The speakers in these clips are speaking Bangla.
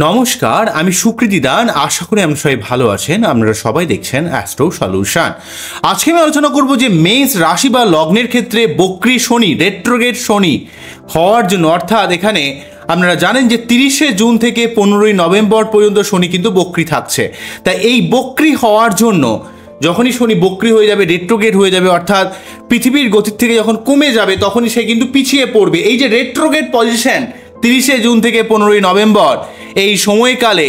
নমস্কার, আমি সুকৃতি দান। আশা করি আপনারা সবাই ভালো আছেন। আপনারা সবাই দেখছেন অ্যাস্ট্রো সলিউশন। আজকে আমি আলোচনা করব যে মেষ রাশি বা লগ্নের ক্ষেত্রে বক্রী শনি, রেট্রোগেট শনি হওয়ার জন্য, অর্থাৎ এখানে আপনারা জানেন যে 30শে জুন থেকে 15ই নভেম্বর পর্যন্ত শনি কিন্তু বক্রী থাকছে। তাই এই বক্রী হওয়ার জন্য যখনই শনি বক্রী হয়ে যাবে, রেট্রোগেট হয়ে যাবে, অর্থাৎ পৃথিবীর গতির থেকে যখন কমে যাবে তখনই সে কিন্তু পিছিয়ে পড়বে। এই যে রেট্রোগেট পজিশন 30শে জুন থেকে 15ই নভেম্বর, এই সময়কালে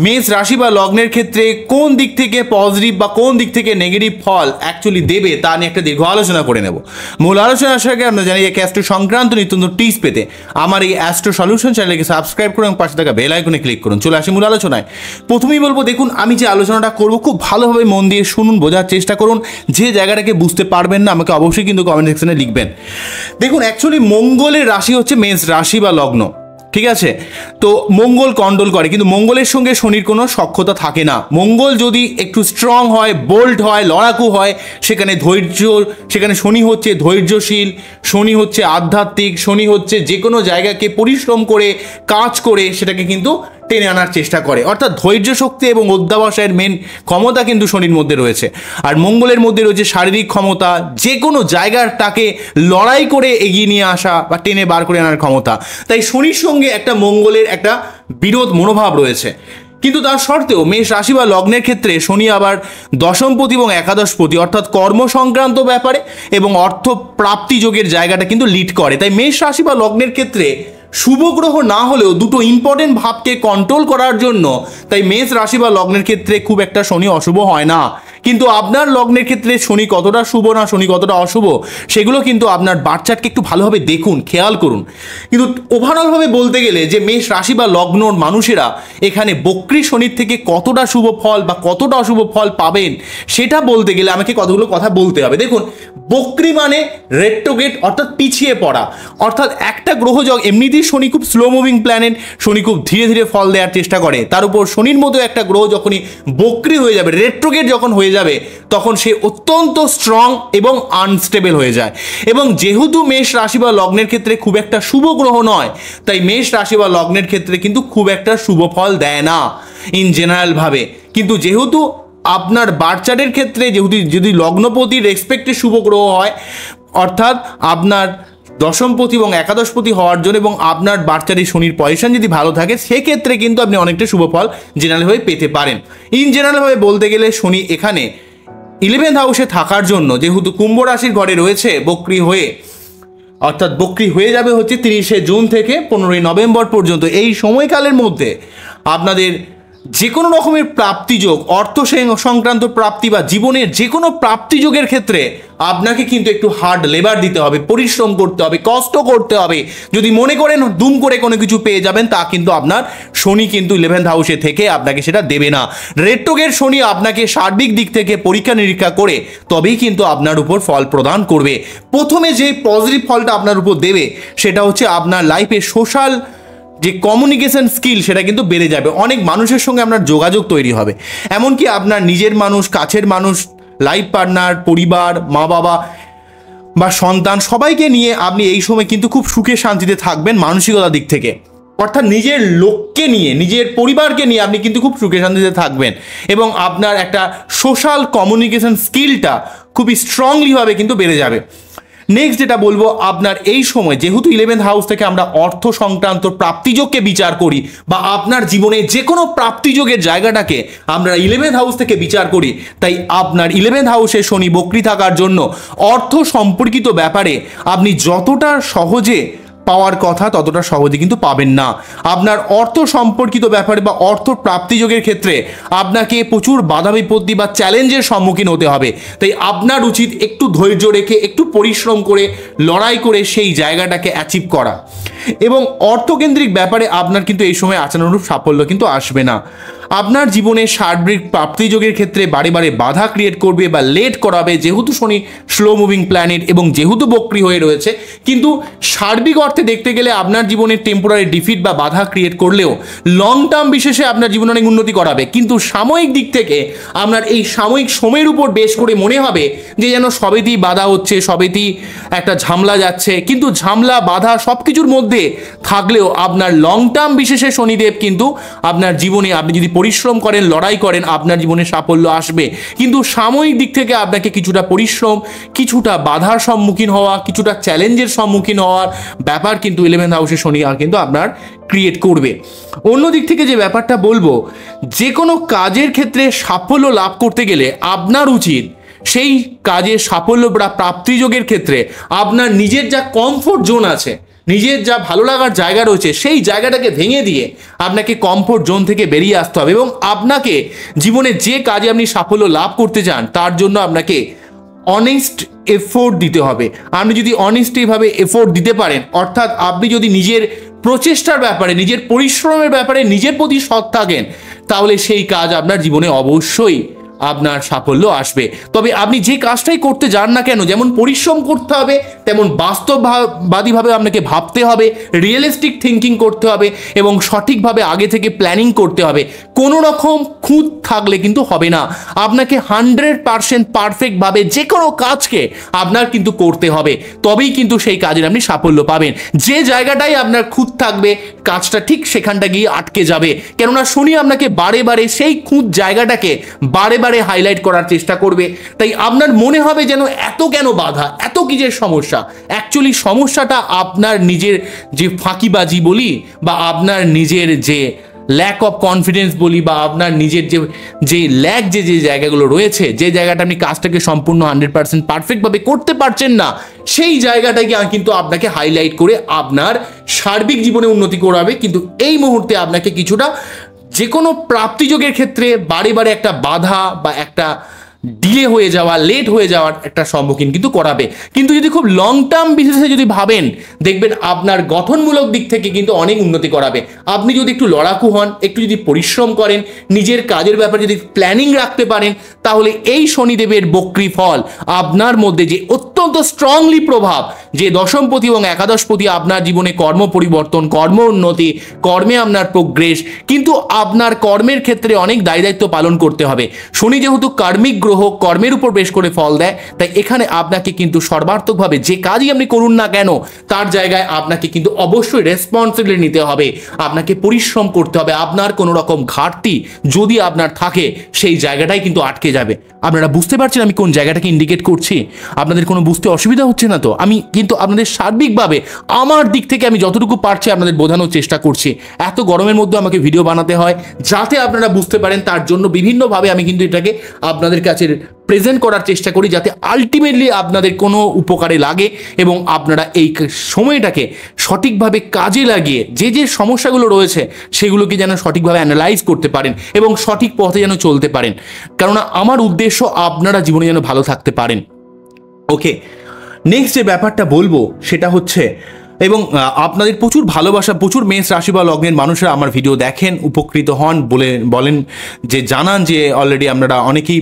মেষ রাশি বা লগ্নের ক্ষেত্রে কোন দিক থেকে পজিটিভ বা কোন দিক থেকে নেগেটিভ ফল অ্যাকচুয়ালি দেবে তা নিয়ে একটা দীর্ঘ আলোচনা করে নেব। মূল আলোচনা আসার আগে আমরা জানি যে অ্যাস্ট্রো সংক্রান্ত নিত্য টিপস পেতে আমার এই অ্যাস্ট্রো সলিউশন চ্যানেলকে সাবস্ক্রাইব করুন এবং পাশে থাকা বেল আইকনে ক্লিক করুন। চলে আসি মূল আলোচনায়। প্রথমেই বলবো, দেখুন আমি যে আলোচনাটা করব খুব ভালোভাবে মন দিয়ে শুনুন, বোঝার চেষ্টা করুন। যে জায়গাটাকে বুঝতে পারবেন না আমাকে অবশ্যই কিন্তু কমেন্ট সেকশনে লিখবেন। দেখুন, অ্যাকচুয়ালি মঙ্গলের রাশি হচ্ছে মেষ রাশি বা লগ্ন, ঠিক আছে? তো মঙ্গল কন্ট্রোল করে, কিন্তু মঙ্গলের সঙ্গে শনির কোনো সখ্যতা থাকে না। মঙ্গল যদি একটু স্ট্রং হয়, বোল্ড হয়, লড়াকু হয়, সেখানে সেখানে শনি হচ্ছে ধৈর্যশীল, শনি হচ্ছে আধ্যাত্মিক, শনি হচ্ছে যে কোনো জায়গাকে পরিশ্রম করে কাজ করে সেটাকে কিন্তু টেনে আনার চেষ্টা করে। অর্থাৎ ধৈর্য শক্তি এবং অধ্যাবসায়ের মেন ক্ষমতা কিন্তু শনির মধ্যে রয়েছে। আর মঙ্গলের মধ্যে রয়েছে শারীরিক ক্ষমতা, যে কোনো জায়গাটাকে লড়াই করে এগিয়ে নিয়ে আসা বা টেনে বার করে আনার ক্ষমতা। তাই শনির সঙ্গে একটা মঙ্গলের একটা বিরোধ মনোভাব রয়েছে। কিন্তু তার সত্ত্বেও মেষ রাশি বা লগ্নের ক্ষেত্রে শনি আবার দশমপতি এবং একাদশপতি, অর্থাৎ কর্ম সংক্রান্ত ব্যাপারে এবং অর্থ প্রাপ্তি যোগের জায়গাটা কিন্তু লিড করে। তাই মেষ রাশি বা লগ্নের ক্ষেত্রে শুভ গ্রহ না হলেও দুটো ইম্পর্টেন্ট ভাবকে কন্ট্রোল করার জন্য, তাই মেষ রাশি বা লগ্নের ক্ষেত্রে খুব একটা শনি অশুভ হয় না। কিন্তু আপনার লগ্নের ক্ষেত্রে শনি কতটা শুভ না শনি কতটা অশুভ সেগুলো কিন্তু আপনার বাচ্চাকে একটু ভালোভাবে দেখুন, খেয়াল করুন। কিন্তু ওভারঅলভাবে বলতে গেলে যে মেষ রাশি বা লগ্নর মানুষেরা এখানে বক্রী শনির থেকে কতটা শুভ ফল বা কতটা অশুভ ফল পাবেন সেটা বলতে গেলে আমাকে কতগুলো কথা বলতে হবে। দেখুন, বক্রী মানে রেট্রোগেট, অর্থাৎ পিছিয়ে পড়া। অর্থাৎ একটা গ্রহ এমনিতেই শনি খুব স্লো মুভিং প্ল্যানেট, শনি খুব ধীরে ধীরে ফল দেওয়ার চেষ্টা করে। তার উপর শনির মতো একটা গ্রহ যখনই বক্রী হয়ে যাবে, রেট্রোগেট যখন হয়ে যাবে, তখন সে অত্যন্ত স্ট্রং এবং আনস্টেবল হয়ে যায়। এবং যেহেতু মেষ রাশি বা লগ্নের ক্ষেত্রে খুব একটা শুভ গ্রহ নয়, তাই মেষ রাশি বা লগ্নের ক্ষেত্রে কিন্তু খুব একটা শুভ ফল দেয় না ইন জেনারেল ভাবে। কিন্তু যেহেতু আপনার বাচ্চাদের ক্ষেত্রে যদি লগ্নপতির রেসপেক্টে শুভ গ্রহ হয়, অর্থাৎ আপনার দশমপতি এবং একাদশপতি হওয়ার জন্য, এবং আপনার বাচ্চারই শনির পজিশন যদি ভালো থাকে, সেক্ষেত্রে কিন্তু আপনি অনেকটা শুভ ফল জেনারেলভাবে পেতে পারেন। ইন জেনারেলভাবে বলতে গেলে শনি এখানে 11th হাউসে থাকার জন্য, যেহেতু কুম্ভ রাশির ঘরে রয়েছে বক্রী হয়ে, অর্থাৎ বক্রী হয়ে যাবে হচ্ছে 30শে জুন থেকে 15ই নভেম্বর পর্যন্ত। এই সময়কালের মধ্যে আপনাদের যে কোনো রকমের প্রাপ্তিযোগ, অর্থ সংক্রান্ত প্রাপ্তি বা জীবনের যে কোনো প্রাপ্তিযোগের ক্ষেত্রে আপনাকে কিন্তু একটু হার্ড লেবার দিতে হবে, পরিশ্রম করতে হবে, কষ্ট করতে হবে। যদি মনে করেন দুম করে কোনো কিছু পেয়ে যাবেন, তা কিন্তু আপনার শনি কিন্তু 11th হাউসে থেকে আপনাকে সেটা দেবে না। রেট্রোগেট শনি আপনাকে সার্বিক দিক থেকে পরীক্ষা নিরীক্ষা করে তবেই কিন্তু আপনার উপর ফল প্রদান করবে। প্রথমে যে পজিটিভ ফলটা আপনার উপর দেবে সেটা হচ্ছে আপনার লাইফে সোশ্যাল যে কমিউনিকেশন স্কিল সেটা কিন্তু বেড়ে যাবে। অনেক মানুষের সঙ্গে আপনার যোগাযোগ তৈরি হবে, এমনকি আপনার নিজের মানুষ, কাছের মানুষ, লাইফ পার্টনার, পরিবার, মা বাবা বা সন্তান সবাইকে নিয়ে আপনি এই সময় কিন্তু খুব সুখে শান্তিতে থাকবেন মানসিকতার দিক থেকে। অর্থাৎ নিজের লোককে নিয়ে, নিজের পরিবারকে নিয়ে আপনি কিন্তু খুব সুখে শান্তিতে থাকবেন, এবং আপনার একটা সোশ্যাল কমিউনিকেশন স্কিলটা খুবই স্ট্রংলিভাবে কিন্তু বেড়ে যাবে। নেক্সট যেটা বলবো, আপনার এই সময় যেহেতু 11th হাউস থেকে আমরা অর্থ সংক্রান্ত প্রাপ্তিযোগকে বিচার করি, বা আপনার জীবনে যে কোনো প্রাপ্তিযোগের জায়গাটাকে আমরা 11th হাউস থেকে বিচার করি, তাই আপনার 11th হাউসে শনি বক্রী থাকার জন্য অর্থ সম্পর্কিত ব্যাপারে আপনি যতটা সহজে পাওয়ার কথা ততটা সহজে কিন্তু পাবেন না। আপনার অর্থ সম্পর্কিত ব্যাপারে বা অর্থ প্রাপ্তিযোগের ক্ষেত্রে আপনাকে প্রচুর বাধা বিপত্তি বা চ্যালেঞ্জের সম্মুখীন হতে হবে। তাই আপনার উচিত একটু ধৈর্য রেখে, একটু পরিশ্রম করে, লড়াই করে সেই জায়গাটাকে অ্যাচিভ করা। এবং অর্থকেন্দ্রিক ব্যাপারে আপনার কিন্তু এই সময় আশানুরূপ সাফল্য কিন্তু আসবে না। আপনার জীবনে সার্বিক প্রাপ্তিযোগের ক্ষেত্রে বারে বারে বাধা ক্রিয়েট করবে বা লেট করাবে, যেহেতু শনি স্লো মুভিং প্ল্যানেট এবং যেহেতু বক্রী হয়ে রয়েছে। কিন্তু সার্বিক অর্থে দেখতে গেলে আপনার জীবনে টেম্পোরারি ডিফিট বা বাধা ক্রিয়েট করলেও লং টার্ম বিশেষে আপনার জীবনে অনেক উন্নতি করাবে। কিন্তু সাময়িক দিক থেকে আপনার এই সাময়িক সময়ের উপর বেশ করে মনে হবে যে যেন সবেতেই বাধা হচ্ছে, সবেতেই একটা ঝামেলা যাচ্ছে। কিন্তু ঝামেলা বাধা সব কিছুর মধ্যে থাকলেও আপনার লং টার্ম বিশেষে শনিদেব কিন্তু আপনার জীবনে, আপনি যদি পরিশ্রম করেন, লড়াই করেন, আপনার জীবনে সাফল্য আসবে। কিন্তু সাময়িক দিক থেকে আপনাকে কিছুটা পরিশ্রম, কিছুটা বাধার সম্মুখীন হওয়া, কিছুটা চ্যালেঞ্জের সম্মুখীন হওয়ার ব্যাপার কিন্তু 11th হাউসে শনি কিন্তু আপনার ক্রিয়েট করবে। অন্য দিক থেকে যে ব্যাপারটা বলবো, যে কোনো কাজের ক্ষেত্রে সাফল্য লাভ করতে গেলে আপনার উচিত সেই কাজে সাফল্য বা প্রাপ্তিযোগের ক্ষেত্রে আপনার নিজের যা কমফোর্ট জোন আছে, নিজের যা ভালো লাগার জায়গা রয়েছে, সেই জায়গাটাকে ভেঙে দিয়ে আপনাকে কমফোর্ট জোন থেকে বেরিয়ে আসতে হবে এবং আপনাকে জীবনে যে কাজে আপনি সাফল্য লাভ করতে চান তার জন্য আপনাকে অনেস্ট এফোর্ট দিতে হবে। আপনি যদি অনেস্টভাবে এফোর্ট দিতে পারেন, অর্থাৎ আপনি যদি নিজের প্রচেষ্টার ব্যাপারে, নিজের পরিশ্রমের ব্যাপারে নিজের প্রতি সৎ থাকেন, তাহলে সেই কাজ আপনার জীবনে অবশ্যই আপনার সাফল্য আসবে। তবে আপনি যে কাজটাই করতে যান না কেন, যেমন পরিশ্রম করতে হবে, তেমন বাস্তববাদীভাবে আপনাকে ভাবতে হবে, রিয়েলিস্টিক থিঙ্কিং করতে হবে এবং সঠিকভাবে আগে থেকে প্ল্যানিং করতে হবে। কোনো রকম খুঁত থাকলে কিন্তু হবে না। আপনাকে 100% পারফেক্টভাবে যে কোনো কাজকে আপনার কিন্তু করতে হবে, তবেই কিন্তু সেই কাজের আপনি সাফল্য পাবেন। যে জায়গাটাই আপনার খুঁত থাকবে, কাজটা ঠিক সেখানটা গিয়ে আটকে যাবে। কেননা শনি আপনাকে বারে বারে সেই খুঁত জায়গাটাকে বারে বারে হাইলাইট করার চেষ্টা করবে। তাই আপনার মনে হবে যেন এত কেন বাধা, এত কিসের সমস্যা। অ্যাকচুয়ালি সমস্যাটা আপনার নিজের যে ফাঁকিবাজি বলি, বা আপনার নিজের যে ল্যাক অফ কনফিডেন্স বলি, বা আপনার নিজের যে ল্যাক যে জায়গাগুলো রয়েছে, যে জায়গাটা আপনি কাজটাকে সম্পূর্ণ 100% পারফেক্টভাবে করতে পারছেন না, সেই জায়গাটাকে কিন্তু আপনাকে হাইলাইট করে আপনার সার্বিক জীবনে উন্নতি করাবে। কিন্তু এই মুহূর্তে আপনাকে কিছুটা যে কোনো প্রাপ্তিযোগের ক্ষেত্রে বারে বারে একটা বাধা বা একটা ডিলে হয়ে যাওয়া, লেট হয়ে যাওয়ার একটা সম্মুখীন কিন্তু করাবে। কিন্তু যদি খুব লং টার্ম বিশেষে যদি ভাবেন, দেখবেন আপনার গঠনমূলক দিক থেকে কিন্তু অনেক উন্নতি করাবে। আপনি যদি একটু লড়াকু হন, একটু যদি পরিশ্রম করেন, নিজের কাজের ব্যাপারে যদি প্ল্যানিং রাখতে পারেন, তাহলে এই শনিদেবের বক্রী ফল আপনার মধ্যে যে অত্যন্ত স্ট্রংলি প্রভাব, যে দশমপতি এবং একাদশপতি আপনার জীবনে কর্ম পরিবর্তন, কর্ম উন্নতি, কর্মে আপনার প্রোগ্রেস, কিন্তু আপনার কর্মের ক্ষেত্রে অনেক দায়িত্ব পালন করতে হবে। শনি যেহেতু কার্মিক গ্রহ, কর্মের উপর বেশ করে ফল দেয়, তাই এখানে আপনাকে কিন্তু সর্বাত্মকভাবে যে কাজই আপনি করুন না কেন, তার জায়গায় আপনাকে কিন্তু অবশ্যই রেসপন্সিবিলিটি নিতে হবে, আপনাকে পরিশ্রম করতে হবে। আপনার কোনো রকম ঘাটতি যদি আপনার থাকে, সেই জায়গাটাই কিন্তু আটকে যাবে। আপনারা বুঝতে পারছেন আমি কোন জায়গাটাকে ইন্ডিকেট করছি? আপনাদের কোনো বুঝতে অসুবিধা হচ্ছে না তো? আমি কিন্তু আপনাদের সার্বিকভাবে আমার দিক থেকে আমি যতটুকু পারছি আপনাদের বোঝানোর চেষ্টা করছি। এত গরমের মধ্যে আমাকে ভিডিও বানাতে হয় যাতে আপনারা বুঝতে পারেন, তার জন্য বিভিন্নভাবে আমি কিন্তু এটাকে আপনাদের কাছে প্রেজেন্ট করার চেষ্টা করি, যাতে আলটিমেটলি আপনাদের কোনো উপকারে লাগে এবং আপনারা এই সময়টাকে সঠিকভাবে কাজে লাগিয়ে যে সমস্যাগুলো রয়েছে সেগুলোকে যেন সঠিকভাবে অ্যানালাইজ করতে পারেন এবং সঠিক পথে যেন চলতে পারেন। কেননা আমার উদ্দেশ্য আপনারা জীবনে যেন ভালো থাকতে পারেন। ওকে, নেক্সট যে ব্যাপারটা বলবো সেটা হচ্ছে, এবং আপনাদের প্রচুর ভালোবাসা, প্রচুর মেষ রাশি বা লগ্নের মানুষরা আমার ভিডিও দেখেন, উপকৃত হন, বলেন যে জানান যে অলরেডি আপনারা অনেকেই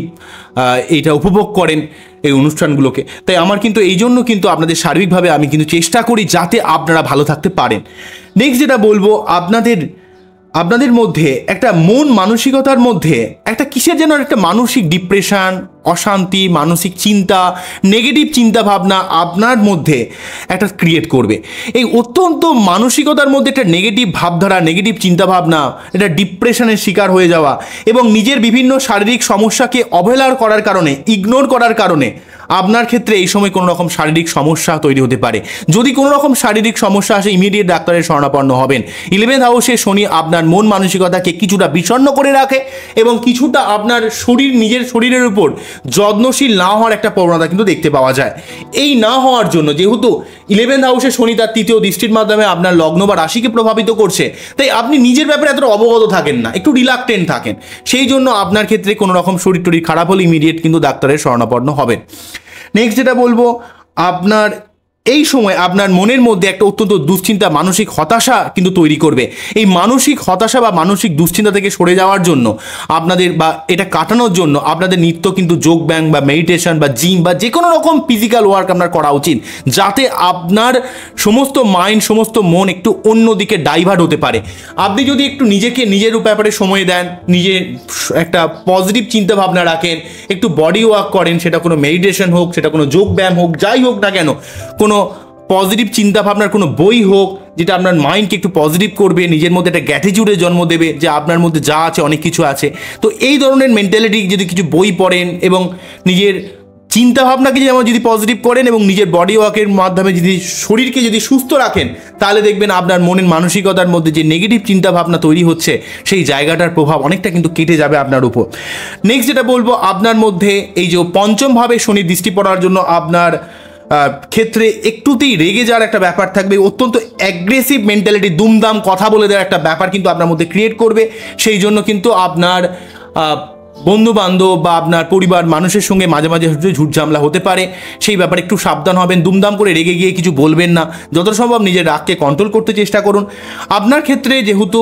এইটা উপভোগ করেন এই অনুষ্ঠানগুলোকে। তাই আমার কিন্তু এই জন্য কিন্তু আপনাদের সার্বিকভাবে আমি কিন্তু চেষ্টা করি যাতে আপনারা ভালো থাকতে পারেন। নেক্সট যেটা বলবো, আপনাদের মধ্যে একটা মন মানসিকতার মধ্যে একটা কিসের যেন একটা মানসিক ডিপ্রেশন, অশান্তি, মানসিক চিন্তা, নেগেটিভ চিন্তা ভাবনা আপনার মধ্যে একটা ক্রিয়েট করবে। এই অত্যন্ত মানসিকতার মধ্যে একটা নেগেটিভ ভাবধারা, নেগেটিভ চিন্তাভাবনা, এটা ডিপ্রেশনের শিকার হয়ে যাওয়া এবং নিজের বিভিন্ন শারীরিক সমস্যাকে অবহেলা করার কারণে, ইগনোর করার কারণে আপনার ক্ষেত্রে এই সময় কোনো রকম শারীরিক সমস্যা তৈরি হতে পারে। যদি কোনো রকম শারীরিক সমস্যা আসে, ইমিডিয়েট ডাক্তারের শরণাপন্ন হবেন। 11th হাউসে শনি আপনার মন মানসিকতাকে কিছুটা বিষণ্ণ করে রাখে এবং কিছুটা আপনার নিজের শরীরের উপর যত্নশীল না হওয়ার একটা প্রবণতা কিন্তু দেখতে পাওয়া যায়। এই না হওয়ার জন্য, যেহেতু 11th হাউসে শনি তার তৃতীয় দৃষ্টির মাধ্যমে আপনার লগ্ন বা রাশিকে প্রভাবিত করছে, তাই আপনি নিজের ব্যাপারে এতটা অবগত থাকেন না, একটু রিলাক্টেন্ট থাকেন। সেই জন্য আপনার ক্ষেত্রে কোনো রকম শরীর খারাপ হলে ইমিডিয়েট কিন্তু ডাক্তারের শরণাপন্ন হবেন। নেক্সট যেটা বলবো, আপনার এই সময় আপনার মনের মধ্যে একটা অত্যন্ত দুশ্চিন্তা, মানসিক হতাশা কিন্তু তৈরি করবে। এই মানসিক হতাশা বা মানসিক দুশ্চিন্তা থেকে সরে যাওয়ার জন্য আপনাদের বা এটা কাটানোর জন্য আপনাদের নিত্য কিন্তু যোগব্যায়াম বা মেডিটেশন বা জিম বা যে কোনো রকম ফিজিক্যাল ওয়ার্ক আপনার করা উচিত, যাতে আপনার সমস্ত মাইন্ড, সমস্ত মন একটু অন্যদিকে ডাইভার্ট হতে পারে। আপনি যদি একটু নিজেকে নিজের ব্যাপারে সময় দেন, নিজের একটা পজিটিভ চিন্তা ভাবনা রাখেন, একটু বডি ওয়ার্ক করেন, সেটা কোনো মেডিটেশন হোক, সেটা কোনো যোগব্যায়াম হোক, যাই হোক না কেন, কোনো পজিটিভ চিন্তা ভাবনার কোনো বই হোক যেটা আপনার মাইন্ডকে একটু পজিটিভ করবে, নিজের মধ্যে একটা গ্র্যাটিটিউডের জন্ম দেবে যে আপনার মধ্যে যা আছে অনেক কিছু আছে। তো এই ধরনের মেন্টালিটি যদি কিছু বই পড়েন এবং নিজের চিন্তা ভাবনাকে যেমন যদি পজিটিভ করেন এবং নিজের বডি ওয়ার্কের মাধ্যমে যদি শরীরকে যদি সুস্থ রাখেন, তাহলে দেখবেন আপনার মনের মানসিকতার মধ্যে যে নেগেটিভ চিন্তা ভাবনা তৈরি হচ্ছে সেই জায়গাটার প্রভাব অনেকটা কিন্তু কেটে যাবে আপনার উপর। নেক্সট যেটা বলবো, আপনার মধ্যে এই যে পঞ্চম ভাবে শনি দৃষ্টি পড়ার জন্য আপনার ক্ষেত্রে একটুতেই রেগে যাওয়ার একটা ব্যাপার থাকবে, অত্যন্ত অ্যাগ্রেসিভ মেন্টালিটি, দুমদাম কথা বলে দেওয়ার একটা ব্যাপার কিন্তু আপনার মধ্যে ক্রিয়েট করবে। সেই জন্য কিন্তু আপনার বন্ধু বান্ধব বা আপনার পরিবার মানুষের সঙ্গে মাঝে মাঝে ঝুট ঝামেলা হতে পারে, সেই ব্যাপারে একটু সাবধান হবেন। দুমদাম করে রেগে গিয়ে কিছু বলবেন না, যত সম্ভব নিজের রাগকে কন্ট্রোল করতে চেষ্টা করুন। আপনার ক্ষেত্রে যেহেতু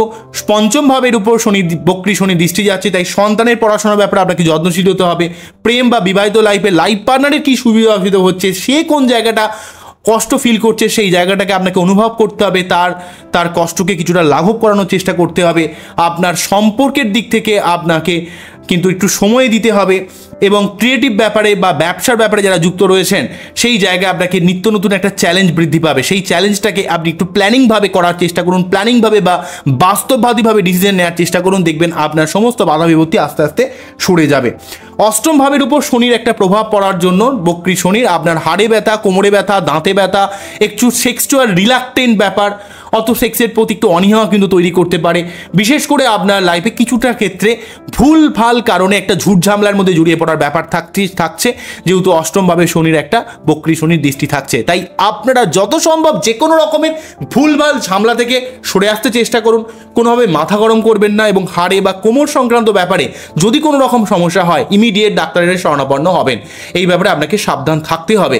পঞ্চম ভাবের উপর শনি, বক্রী শনি দৃষ্টি যাচ্ছে, তাই সন্তানের পড়াশোনার ব্যাপারে আপনাকে যত্নশীল হতে হবে। প্রেম বা বিবাহিত লাইফে লাইফ পার্টনারের কী সুবিধা অসুবিধা হচ্ছে, সে কোন জায়গাটা কষ্ট ফিল করছে, সেই জায়গাটাকে আপনাকে অনুভব করতে হবে, তার কষ্টকে কিছুটা লাঘব করানোর চেষ্টা করতে হবে। আপনার সম্পর্কের দিক থেকে আপনাকে কিন্তু একটু সময় দিতে হবে এবং ক্রিয়েটিভ ব্যাপারে বা ব্যবসার ব্যাপারে যারা যুক্ত রয়েছেন, সেই জায়গায় আপনাকে নিত্য নতুন একটা চ্যালেঞ্জ বৃদ্ধি পাবে। সেই চ্যালেঞ্জটাকে আপনি একটু প্ল্যানিংভাবে করার চেষ্টা করুন, প্ল্যানিংভাবে বা বাস্তববাদীভাবে ডিসিশন নেওয়ার চেষ্টা করুন, দেখবেন আপনার সমস্ত বাধা বিপত্তি আস্তে আস্তে সরে যাবে। অষ্টম ভাবের উপর শনির একটা প্রভাব পড়ার জন্য, বক্রী শনির, আপনার হাড়ে ব্যথা, কোমরে ব্যথা, দাঁতে ব্যথা, একটু সেক্সুয়াল রিলাক্টেন্ট ব্যাপার, অত সেক্সের প্রতি একটু অনীহা কিন্তু তৈরি করতে পারে। বিশেষ করে আপনার লাইফে কিছুটা ক্ষেত্রে ভুল ভাল কারণে একটা ঝুট ঝামেলার মধ্যে জড়িয়ে পড়ার ব্যাপার থাকছে, যেহেতু অষ্টমভাবে শনির একটা বক্রী শনির দৃষ্টি থাকছে। তাই আপনারা যত সম্ভব যে কোনো রকমের ভুলভাল ঝামেলা থেকে সরে আসতে চেষ্টা করুন, কোনোভাবে মাথা গরম করবেন না এবং হাড়ে বা কোমর সংক্রান্ত ব্যাপারে যদি কোনো রকম সমস্যা হয় ইমিডিয়েট ডাক্তারের শরণাপন্ন হবেন। এই ব্যাপারে আপনাকে সাবধান থাকতে হবে।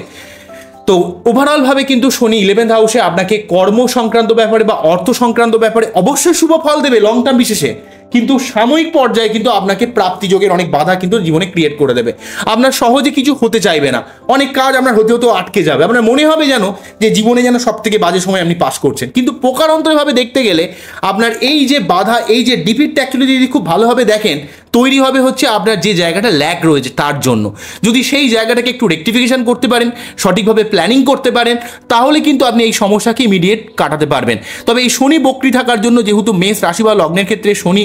তো ওভারঅলভাবে কিন্তু শনি 11th হাউসে আপনাকে কর্ম সংক্রান্ত ব্যাপারে বা অর্থ সংক্রান্ত ব্যাপারে অবশ্যই শুভ ফল দেবে লং টার্ম বিশেষে, কিন্তু সাময়িক পর্যায়ে কিন্তু আপনাকে প্রাপ্তিযোগের অনেক বাধা কিন্তু জীবনে ক্রিয়েট করে দেবে। আপনার সহজে কিছু হতে চাইবে না, অনেক কাজ আপনার হতে হতেও আটকে যাবে, আপনার মনে হবে যেন যে জীবনে যেন সব থেকে বাজে সময় আপনি পাস করছেন। কিন্তু প্রকারান্তরভাবে দেখতে গেলে আপনার এই যে বাধা, এই যে ডিফিটটা অ্যাকচুয়ালি যদি খুব ভালোভাবে দেখেন, তৈরি হবে হচ্ছে আপনার যে জায়গাটা ল্যাক রয়েছে তার জন্য। যদি সেই জায়গাটাকে একটু রেকটিফিকেশন করতে পারেন, সঠিকভাবে প্ল্যানিং করতে পারেন, তাহলে কিন্তু আপনি এই সমস্যাকে ইমিডিয়েট কাটাতে পারবেন। তবে এই শনি বক্রী থাকার জন্য, যেহেতু মেষ রাশি বা লগ্নের ক্ষেত্রে শনি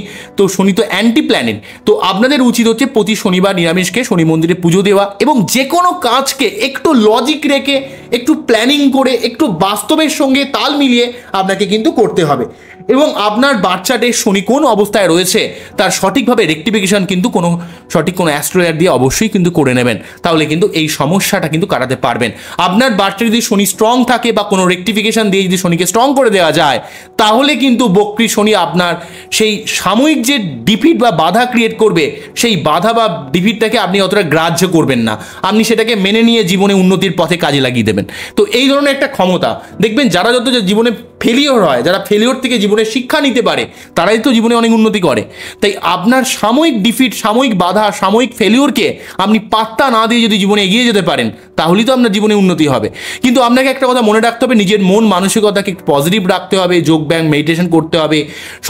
তো অ্যান্টি প্ল্যানেট, তো আপনাদের উচিত হচ্ছে প্রতি শনিবার নিরামিষকে শনি মন্দিরে পুজো দেওয়া এবং যে কোনো কাজকে একটু লজিক রেখে, একটু প্ল্যানিং করে, একটু বাস্তবের সঙ্গে তাল মিলিয়ে আপনাকে কিন্তু করতে হবে। এবং আপনার বাচ্চাদের শনি কোন অবস্থায় রয়েছে তার সঠিকভাবে রেকটিফিকেশন কিন্তু সঠিক কোনো অ্যাস্ট্রোলজার দিয়ে অবশ্যই কিন্তু করে নেবেন, তাহলে কিন্তু এই সমস্যাটা কিন্তু কাটাতে পারবেন। আপনার বাচ্চা যদি শনি স্ট্রং থাকে বা কোনো রেকটিফিকেশন দিয়ে যদি শনিকে স্ট্রং করে দেওয়া যায়, তাহলে কিন্তু বক্রী শনি আপনার সেই সাময়িক যে ডিফিট বা বাধা ক্রিয়েট করবে, সেই বাধা বা ডিফিটটাকে আপনি অতটা গ্রাহ্য করবেন না, আপনি সেটাকে মেনে নিয়ে জীবনে উন্নতির পথে কাজে লাগিয়ে দেবেন। তো এই ধরনের একটা ক্ষমতা দেখবেন, যারা যত জীবনে ফেলিওর হয়, যারা ফেলিওর থেকে জীবনের শিক্ষা নিতে পারে, তারাই তো জীবনে অনেক উন্নতি করে। তাই আপনার সাময়িক ডিফিট, সাময়িক বাধা, সাময়িক ফেলিওরকে আপনি পাত্তা না দিয়ে যদি জীবনে এগিয়ে যেতে পারেন, তাহলেই তো আপনার জীবনে উন্নতি হবে। কিন্তু আপনাকে একটা কথা মনে রাখতে হবে, নিজের মন মানসিকতাকে একটু পজিটিভ রাখতে হবে, যোগব্যায়াম মেডিটেশন করতে হবে,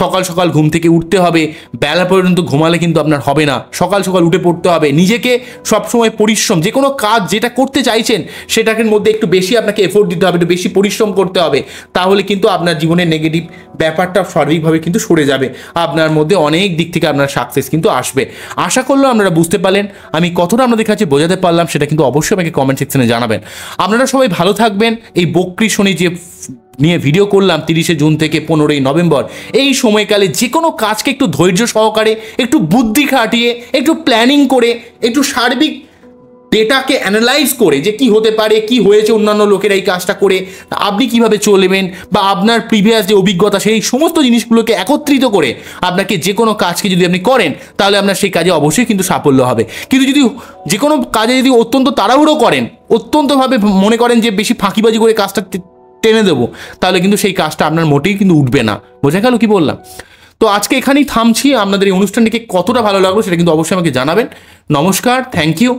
সকাল সকাল ঘুম থেকে উঠতে হবে, বেলা পর্যন্ত ঘুমালে কিন্তু আপনার হবে না, সকাল সকাল উঠে পড়তে হবে, নিজেকে সবসময় পরিশ্রম, যে কোনো কাজ যেটা করতে চাইছেন সেটাকে মধ্যে একটু বেশি আপনাকে এফোর্ট দিতে হবে, একটু বেশি পরিশ্রম করতে হবে, তাহলে কিন্তু আপনার জীবনের নেগেটিভ ব্যাপারটা শারীরিকভাবে কিন্তু সরে যাবে, আপনার মধ্যে অনেক দিক থেকে আপনার সাকসেস কিন্তু আসবে। আশা করলেও আপনারা বুঝতে পারলেন আমি কতটা আপনাদের কাছে বোঝাতে পারলাম, সেটা কিন্তু অবশ্যই আমাকে কমেন্ট সেকশনে জানাবেন। আপনারা সবাই ভালো থাকবেন। এই বক্রী শনি যে নিয়ে ভিডিও করলাম 30শে জুন থেকে 15ই নভেম্বর, এই সময়কালে যে কোনো কাজকে একটু ধৈর্য সহকারে, একটু বুদ্ধি খাটিয়ে, একটু প্ল্যানিং করে, একটু সার্বিক ডেটাকে অ্যানালাইজ করে যে কি হতে পারে, কি হয়েছে অন্যান্য লোকেরা এই কাজটা করে, আপনি কিভাবে চলবেন, বা আপনার প্রিভিয়াস যে অভিজ্ঞতা সেই সমস্ত জিনিসগুলোকে একত্রিত করে আপনাকে যে কোনো কাজকে যদি আপনি করেন তাহলে আপনার সেই কাজে অবশ্যই কিন্তু সাফল্য হবে। কিন্তু যদি যে কোনো কাজে যদি অত্যন্ত তাড়াহুড়ো করেন, অত্যন্তভাবে মনে করেন যে বেশি ফাঁকিবাজি করে কাজটা টেনে দেবো, তাহলে কিন্তু সেই কাজটা আপনার মোটেই কিন্তু উঠবে না। বোঝা গেল কি বললাম? তো আজকে এখানেই থামছি। আপনাদের এই অনুষ্ঠানটিকে কতটা ভালো লাগলো সেটা কিন্তু অবশ্যই আমাকে জানাবেন। নমস্কার, থ্যাংক ইউ।